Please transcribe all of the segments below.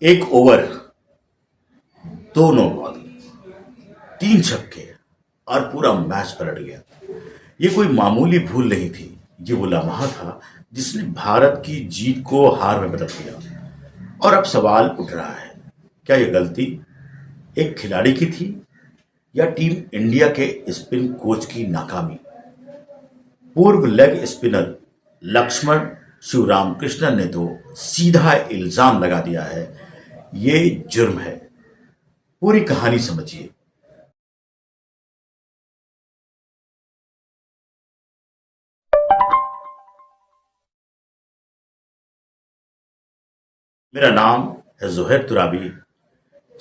एक ओवर, दो no ball, तीन छक्के और पूरा मैच पलट गया। ये कोई मामूली भूल नहीं थी। ये वो लम्हा था जिसने भारत की जीत को हार में बदल दिया। और अब सवाल उठ रहा है, क्या ये गलती एक खिलाड़ी की थी या टीम इंडिया के स्पिन कोच की नाकामी? पूर्व लेग स्पिनर लक्ष्मण शिवरामकृष्णन ने तो सीधा इल्जाम लगा दिया है, ये जुर्म है। पूरी कहानी समझिए। मेरा नाम है जोहेर तुराबी।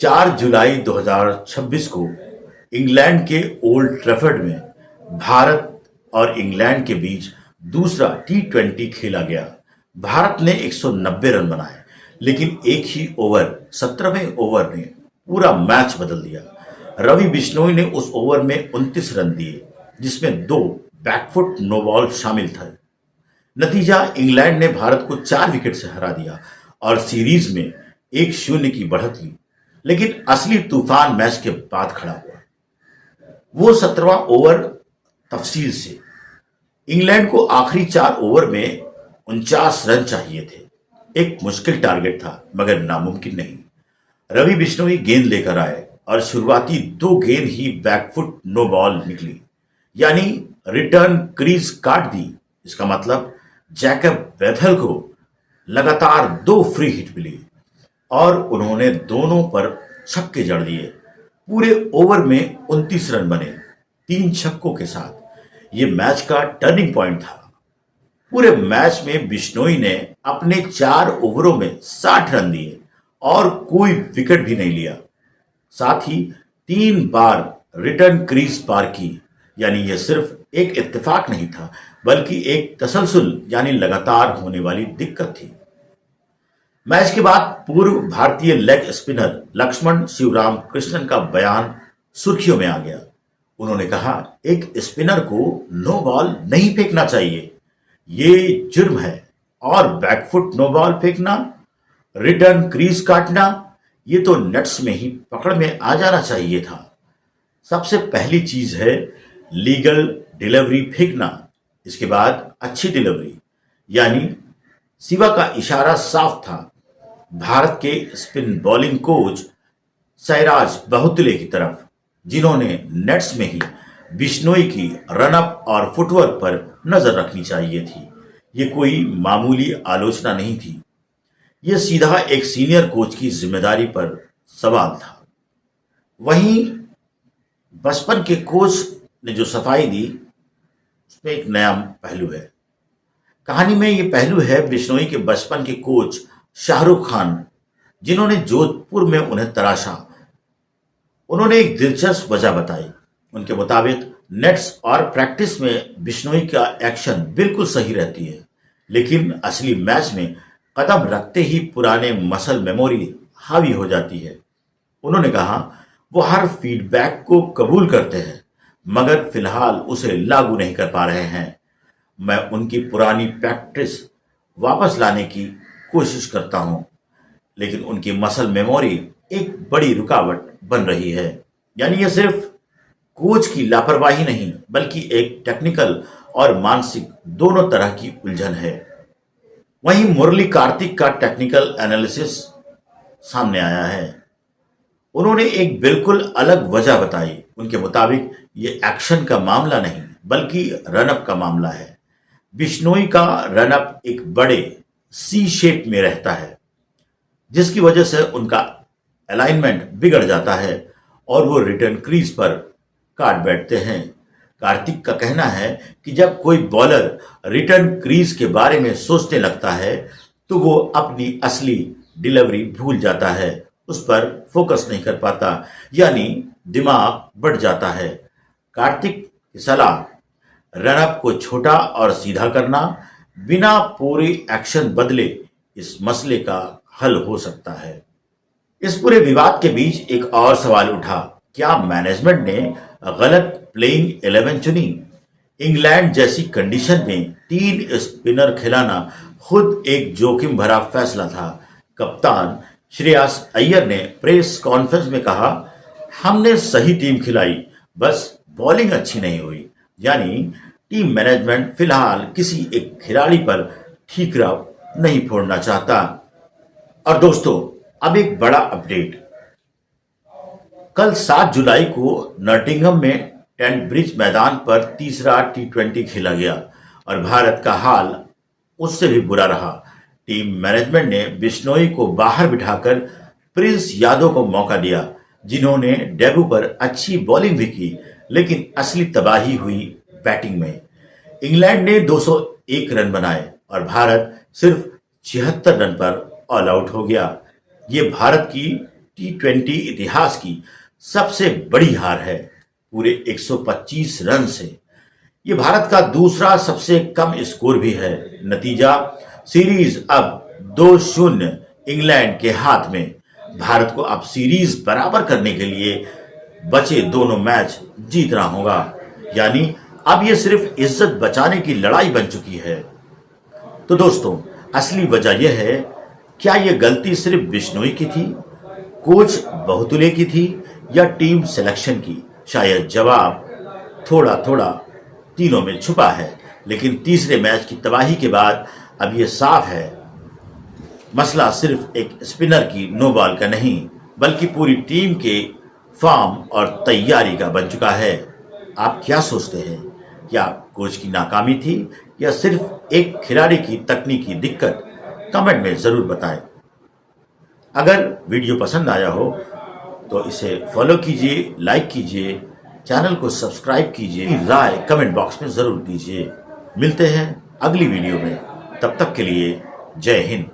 4 जुलाई 2026 को इंग्लैंड के ओल्ड ट्रैफर्ड में भारत और इंग्लैंड के बीच दूसरा टी20 खेला गया। भारत ने 190 रन बनाए, लेकिन एक ही ओवर 17वें ओवर ने पूरा मैच बदल दिया। रवि बिश्नोई ने उस ओवर में 29 रन दिए, जिसमें दो बैकफुट नो बॉल शामिल थे। नतीजा, इंग्लैंड ने भारत को 4 विकेट से हरा दिया और सीरीज में 1-0 की बढ़त ली। लेकिन असली तूफान मैच के बाद खड़ा हुआ। वो 17वां ओवर तफसील से। इंग्लैंड को आखिरी 4 ओवर में 49 रन चाहिए थे। एक मुश्किल टारगेट था, मगर नामुमकिन नहीं। रवि बिश्नोई गेंद लेकर आए और शुरुआती 2 गेंद ही बैकफुट नो बॉल निकली, यानी रिटर्न क्रीज काट दी। इसका मतलब जैकब बेथल को लगातार 2 फ्री हिट मिली और उन्होंने दोनों पर छक्के जड़ दिए। पूरे ओवर में 29 रन बने, 3 छक्कों के साथ। ये मैच का टर्निंग पॉइंट था। पूरे मैच में बिश्नोई ने अपने 4 ओवरों में 60 रन दिए और कोई विकेट भी नहीं लिया। साथ ही 3 बार रिटर्न क्रीज पार की, यानी यह सिर्फ एक इत्तेफाक नहीं था, बल्कि एक तसलसल यानी लगातार होने वाली दिक्कत थी। मैच के बाद पूर्व भारतीय लेग स्पिनर लक्ष्मण शिवरामकृष्णन का बयान सुर्खियों में आ गया। उन्होंने कहा, एक स्पिनर को नो बॉल नहीं फेंकना चाहिए, ये जुर्म है। और बैकफुट नो बॉल फेंकना, रिटर्न क्रीज काटना, ये तो नेट्स में ही पकड़ में आ जाना चाहिए था। सबसे पहली चीज है लीगल डिलीवरी फेंकना, इसके बाद अच्छी डिलीवरी। यानी शिवा का इशारा साफ था, भारत के स्पिन बॉलिंग कोच सैराज बहुतले की तरफ, जिन्होंने नेट्स में ही बिश्नोई की रनअप और फुटवर्क पर नजर रखनी चाहिए थी। ये कोई मामूली आलोचना नहीं थी, ये सीधा एक सीनियर कोच की जिम्मेदारी पर सवाल था। वहीं बचपन के कोच ने जो सफाई दी, उसमें एक नया पहलू है। कहानी में ये पहलू है बिश्नोई के बचपन के कोच शाहरुख खान, जिन्होंने जोधपुर में उन्हें तराशा। उन्होंने एक दिलचस्प वजह बताई। उनके मुताबिक नेट्स और प्रैक्टिस में बिश्नोई का एक्शन बिल्कुल सही रहती है, लेकिन असली मैच में कदम रखते ही पुराने मसल मेमोरी हावी हो जाती है। उन्होंने कहा, वो हर फीडबैक को कबूल करते हैं, मगर फिलहाल उसे लागू नहीं कर पा रहे हैं। मैं उनकी पुरानी प्रैक्टिस वापस लाने की कोशिश करता हूं, लेकिन उनकी मसल मेमोरी एक बड़ी रुकावट बन रही है। यानी यह सिर्फ कोच की लापरवाही नहीं, बल्कि एक टेक्निकल और मानसिक दोनों तरह की उलझन है। वहीं मुरली कार्तिक का टेक्निकल एनालिसिस सामने आया है। उन्होंने एक बिल्कुल अलग वजह बताई। उनके मुताबिक ये एक्शन का मामला नहीं, बल्कि रनअप का मामला है। बिश्नोई का रनअप एक बड़े सी शेप में रहता है, जिसकी वजह से उनका अलाइनमेंट बिगड़ जाता है और वो रिटर्न क्रीज पर काट बैठते हैं। कार्तिक का कहना है कि जब कोई बॉलर रिटर्न क्रीज के बारे में सोचने लगता है, तो वो अपनी असली डिलीवरी भूल जाता है, उस पर फोकस नहीं कर पाता, यानी दिमाग बढ़ जाता है। कार्तिक की सलाह, रनअप को छोटा और सीधा करना, बिना पूरी एक्शन बदले इस मसले का हल हो सकता है। इस पूरे विवाद के बीच एक और सवाल उठा, क्या मैनेजमेंट ने गलत प्लेइंग 11 चुनी? इंग्लैंड जैसी कंडीशन में 3 स्पिनर खिलाना खुद एक जोखिम भरा फैसला था। कप्तान श्रेयस अय्यर ने प्रेस कॉन्फ्रेंस में कहा, हमने सही टीम खिलाई, बस बॉलिंग अच्छी नहीं हुई। यानी टीम मैनेजमेंट फिलहाल किसी एक खिलाड़ी पर ठीकरा नहीं फोड़ना चाहता। और दोस्तों, अब एक बड़ा अपडेट। कल 7 जुलाई को नॉटिंघम में टेंट ब्रिज मैदान पर तीसरा टी20 खेला गया और भारत का हाल उससे भी बुरा रहा। टीम मैनेजमेंट ने बिश्नोई को बाहर बिठाकर प्रिंस यादव को मौका दिया, जिन्होंने डेब्यू पर अच्छी बॉलिंग भी की, लेकिन असली तबाही हुई बैटिंग में। इंग्लैंड ने 201 रन बनाए और भारत सिर्फ 76 रन पर ऑल आउट हो गया। ये भारत की टी20 इतिहास की सबसे बड़ी हार है, पूरे 125 रन से। ये भारत का दूसरा सबसे कम स्कोर भी है। नतीजा, सीरीज अब 2-0 इंग्लैंड के हाथ में। भारत को अब सीरीज बराबर करने के लिए बचे दोनों मैच जीतना होगा। यानी अब ये सिर्फ इज्जत बचाने की लड़ाई बन चुकी है। तो दोस्तों, असली वजह यह है, क्या यह गलती सिर्फ बिश्नोई की थी, कोच बहुतुले की थी या टीम सिलेक्शन की? शायद जवाब थोड़ा थोड़ा तीनों में छुपा है। लेकिन तीसरे मैच की तबाही के बाद अब यह साफ है, मसला सिर्फ एक स्पिनर की नो बॉल का नहीं, बल्कि पूरी टीम के फॉर्म और तैयारी का बन चुका है। आप क्या सोचते हैं? क्या कोच की नाकामी थी या सिर्फ एक खिलाड़ी की तकनीकी दिक्कत? कमेंट में जरूर बताएं। अगर वीडियो पसंद आया हो तो इसे फॉलो कीजिए, लाइक कीजिए, चैनल को सब्सक्राइब कीजिए, राय कमेंट बॉक्स में जरूर दीजिए। मिलते हैं अगली वीडियो में, तब तक के लिए जय हिंद।